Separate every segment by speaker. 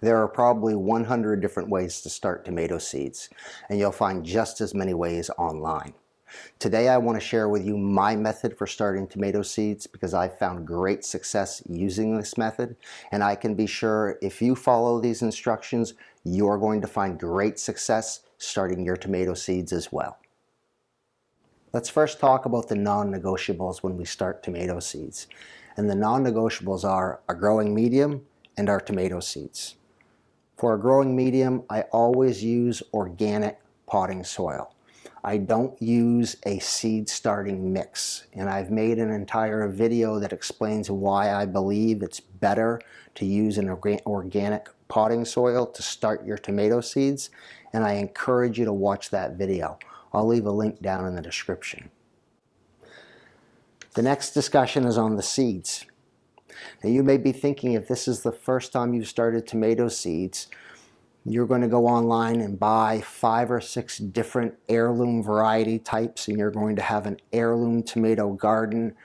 Speaker 1: There are probably 100 different ways to start tomato seeds, and you'll find just as many ways online. Today I want to share with you my method for starting tomato seeds because I've found great success using this method, and I can be sure if you follow these instructions, you're going to find great success starting your tomato seeds as well. Let's first talk about the non-negotiables when we start tomato seeds. And the non-negotiables are a growing medium and our tomato seeds. For a growing medium, I always use organic potting soil. I don't use a seed starting mix, and I've made an entire video that explains why I believe it's better to use an organic potting soil to start your tomato seeds, and I encourage you to watch that video. I'll leave a link down in the description. The next discussion is on the seeds. Now you may be thinking, if this is the first time you've started tomato seeds, you're going to go online and buy 5 or 6 different heirloom variety types, and you're going to have an heirloom tomato garden,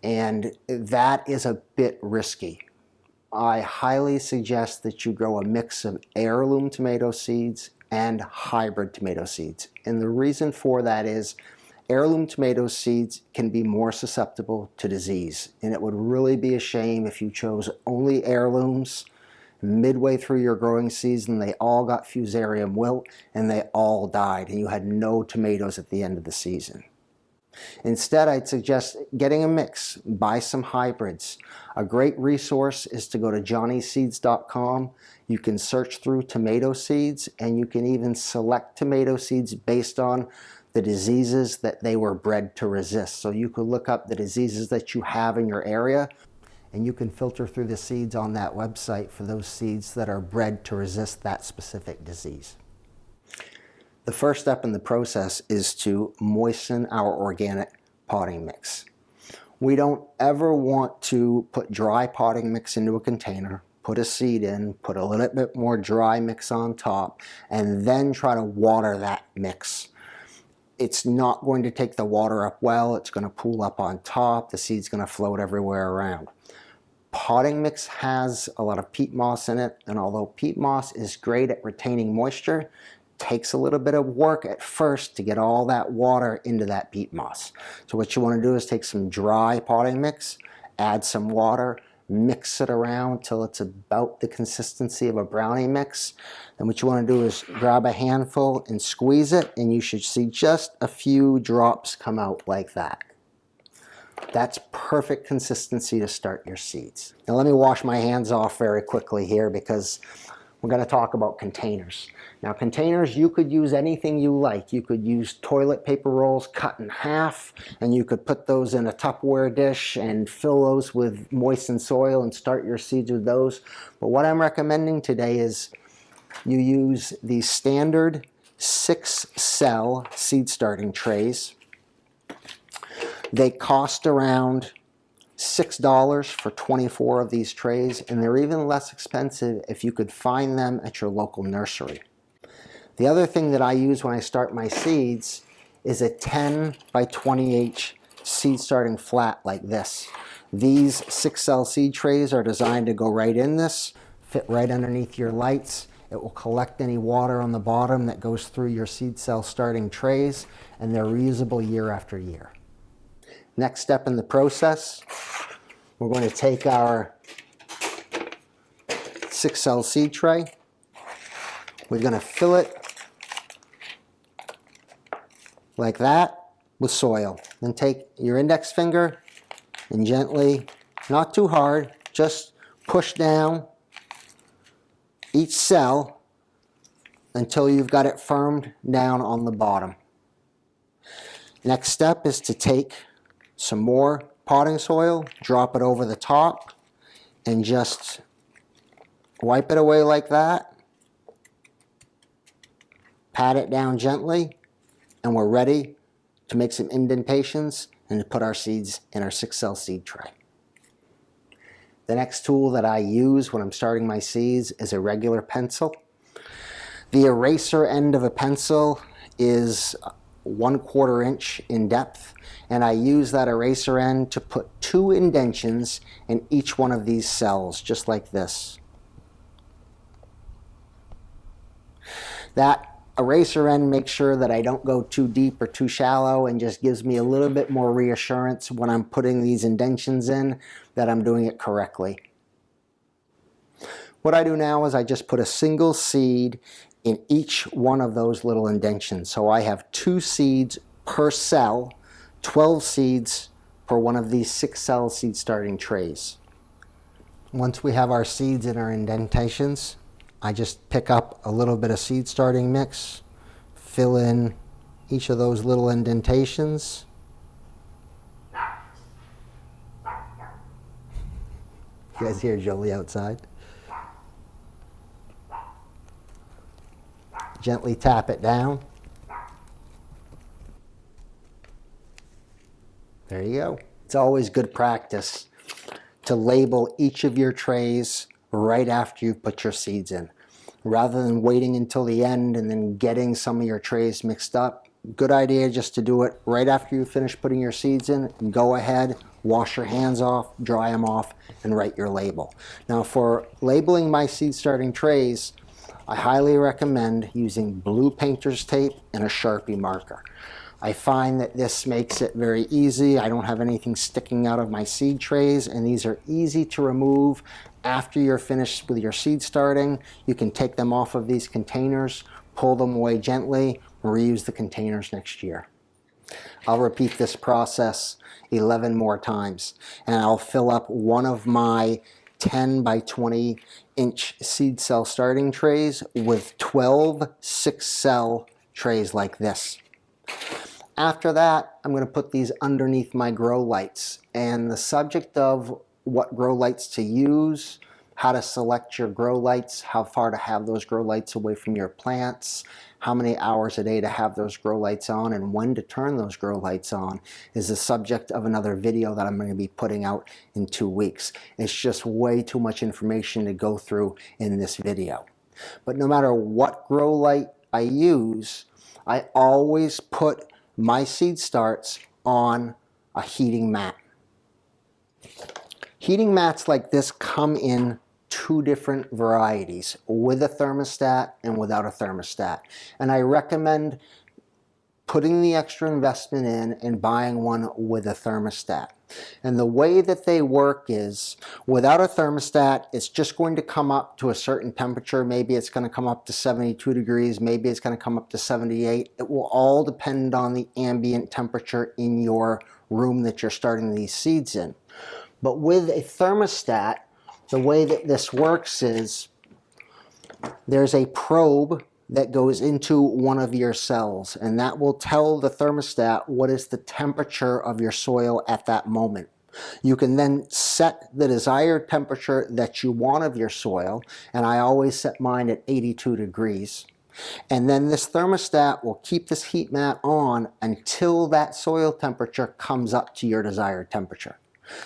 Speaker 1: and that is a bit risky. I highly suggest that you grow a mix of heirloom tomato seeds and hybrid tomato seeds. And the reason for that is heirloom tomato seeds can be more susceptible to disease, and it would really be a shame if you chose only heirlooms. Midway through your growing season, they all got fusarium wilt and they all died, and you had no tomatoes at the end of the season. Instead, I'd suggest getting a mix. Buy some hybrids. A great resource is to go to johnnyseeds.com. You can search through tomato seeds, and you can even select tomato seeds based on the diseases that they were bred to resist. So you could look up the diseases that you have in your area, and you can filter through the seeds on that website for those seeds that are bred to resist that specific disease. The first step in the process is to moisten our organic potting mix. We don't ever want to put dry potting mix into a container, put a seed in, put a little bit more dry mix on top, and then try to water that mix. It's not going to take the water up well. It's going to pool up on top. The seed's going to float everywhere around. Potting mix has a lot of peat moss in it, and although peat moss is great at retaining moisture, it takes a little bit of work at first to get all that water into that peat moss. So what you want to do is take some dry potting mix, add some water, mix it around till it's about the consistency of a brownie mix. And what you want to do is grab a handful and squeeze it, and you should see just a few drops come out like that. That's perfect consistency to start your seeds. Now let me wash my hands off very quickly here because we're going to talk about containers. Now containers, you could use anything you like. You could use toilet paper rolls cut in half, and you could put those in a Tupperware dish and fill those with moistened soil and start your seeds with those. But what I'm recommending today is you use these standard 6-cell seed starting trays. They cost around $6 for 24 of these trays, and they're even less expensive if you could find them at your local nursery. The other thing that I use when I start my seeds is a 10 by 20H seed starting flat like this. These 6-cell seed trays are designed to go right in this, fit right underneath your lights. It will collect any water on the bottom that goes through your seed cell starting trays, and they're reusable year after year. Next step in the process, we're going to take our 6-cell seed tray. We're going to fill it like that with soil. Then take your index finger and gently, not too hard, just push down each cell until you've got it firmed down on the bottom. Next step is to take some more potting soil, drop it over the top, and just wipe it away like that. Pat it down gently, and we're ready to make some indentations and to put our seeds in our 6-cell seed tray. The next tool that I use when I'm starting my seeds is a regular pencil. The eraser end of a pencil is 1/4 inch in depth, and I use that eraser end to put 2 indentions in each one of these cells, just like this. That eraser end makes sure that I don't go too deep or too shallow, and just gives me a little bit more reassurance when I'm putting these indentions in that I'm doing it correctly. What I do now is I just put a single seed in each one of those little indentions. So I have 2 seeds per cell, 12 seeds per one of these 6-cell seed starting trays. Once we have our seeds in our indentations, I just pick up a little bit of seed starting mix, fill in each of those little indentations. You guys hear Jolie outside? Gently tap it down. There you go. It's always good practice to label each of your trays right after you put your seeds in. Rather than waiting until the end and then getting some of your trays mixed up, good idea just to do it right after you finish putting your seeds in. Go ahead, wash your hands off, dry them off, and write your label. Now for labeling my seed starting trays, I highly recommend using blue painter's tape and a Sharpie marker. I find that this makes it very easy. I don't have anything sticking out of my seed trays, and these are easy to remove after you're finished with your seed starting. You can take them off of these containers, pull them away gently, and reuse the containers next year. I'll repeat this process 11 more times, and I'll fill up one of my 10 by 20 inch seed cell starting trays with 12 6-cell trays like this. After that, I'm going to put these underneath my grow lights, and the subject of what grow lights to use, how to select your grow lights, how far to have those grow lights away from your plants, how many hours a day to have those grow lights on, and when to turn those grow lights on is the subject of another video that I'm going to be putting out in 2 weeks. It's just way too much information to go through in this video. But no matter what grow light I use, I always put my seed starts on a heating mat. Heating mats like this come in 2 different varieties, with a thermostat and without a thermostat. And I recommend putting the extra investment in and buying one with a thermostat. And the way that they work is, without a thermostat, it's just going to come up to a certain temperature. Maybe it's going to come up to 72 degrees, maybe it's going to come up to 78. It will all depend on the ambient temperature in your room that you're starting these seeds in. But with a thermostat, the way that this works is there's a probe that goes into one of your cells, and that will tell the thermostat what is the temperature of your soil at that moment. You can then set the desired temperature that you want of your soil, and I always set mine at 82 degrees. And then this thermostat will keep this heat mat on until that soil temperature comes up to your desired temperature.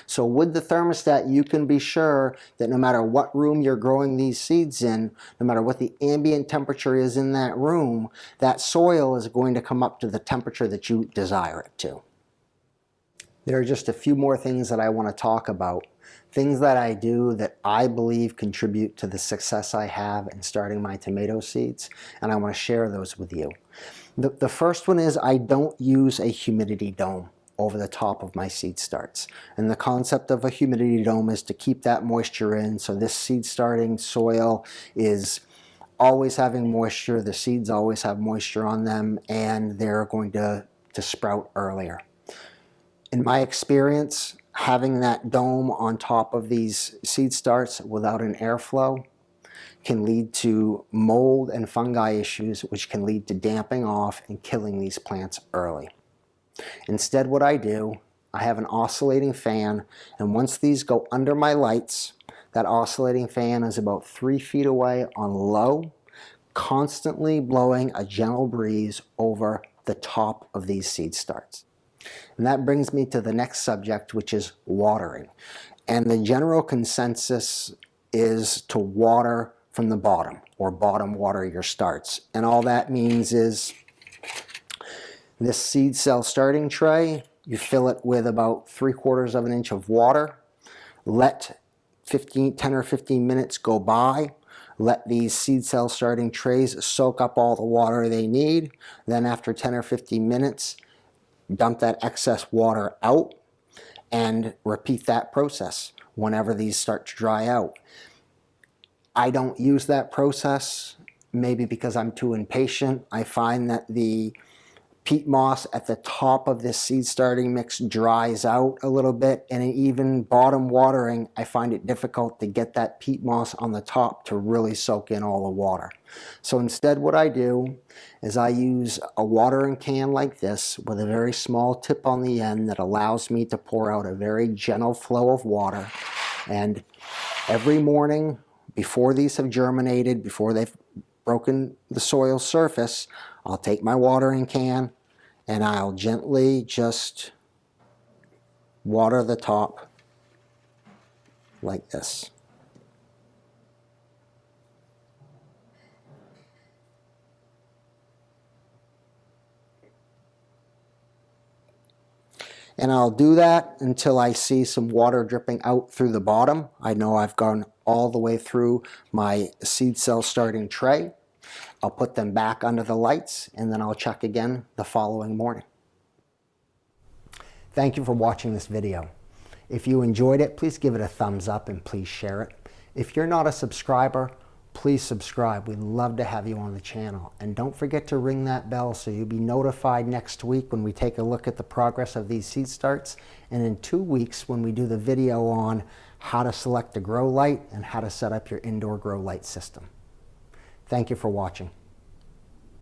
Speaker 1: So with the thermostat, you can be sure that no matter what room you're growing these seeds in, no matter what the ambient temperature is in that room, that soil is going to come up to the temperature that you desire it to. There are just a few more things that I want to talk about. Things that I do that I believe contribute to the success I have in starting my tomato seeds, and I want to share those with you. The first one is I don't use a humidity dome over the top of my seed starts. And the concept of a humidity dome is to keep that moisture in, so this seed starting soil is always having moisture, the seeds always have moisture on them, and they're going to sprout earlier. In my experience, having that dome on top of these seed starts without an airflow can lead to mold and fungi issues, which can lead to damping off and killing these plants early. Instead, what I do, I have an oscillating fan, and once these go under my lights, that oscillating fan is about 3 feet away on low, constantly blowing a gentle breeze over the top of these seed starts. And that brings me to the next subject, which is watering. And the general consensus is to water from the bottom, or bottom water your starts. And all that means is this seed cell starting tray, you fill it with about 3/4 of an inch of water. Let 10 or 15 minutes go by. let these seed cell starting trays soak up all the water they need. Then after 10 or 15 minutes, dump that excess water out and repeat that process whenever these start to dry out. I don't use that process, maybe because I'm too impatient. I find that the peat moss at the top of this seed starting mix dries out a little bit, and even bottom watering, I find it difficult to get that peat moss on the top to really soak in all the water. So instead what I do is I use a watering can like this with a very small tip on the end that allows me to pour out a very gentle flow of water. And every morning before these have germinated, before they've broken the soil surface, I'll take my watering can and I'll gently just water the top like this. And I'll do that until I see some water dripping out through the bottom. I know I've gone all the way through my seed cell starting tray. I'll put them back under the lights, and then I'll check again the following morning. Thank you for watching this video. If you enjoyed it, please give it a thumbs up and please share it. If you're not a subscriber, please subscribe. We'd love to have you on the channel. And don't forget to ring that bell so you'll be notified next week when we take a look at the progress of these seed starts, and in 2 weeks when we do the video on how to select a grow light and how to set up your indoor grow light system. Thank you for watching.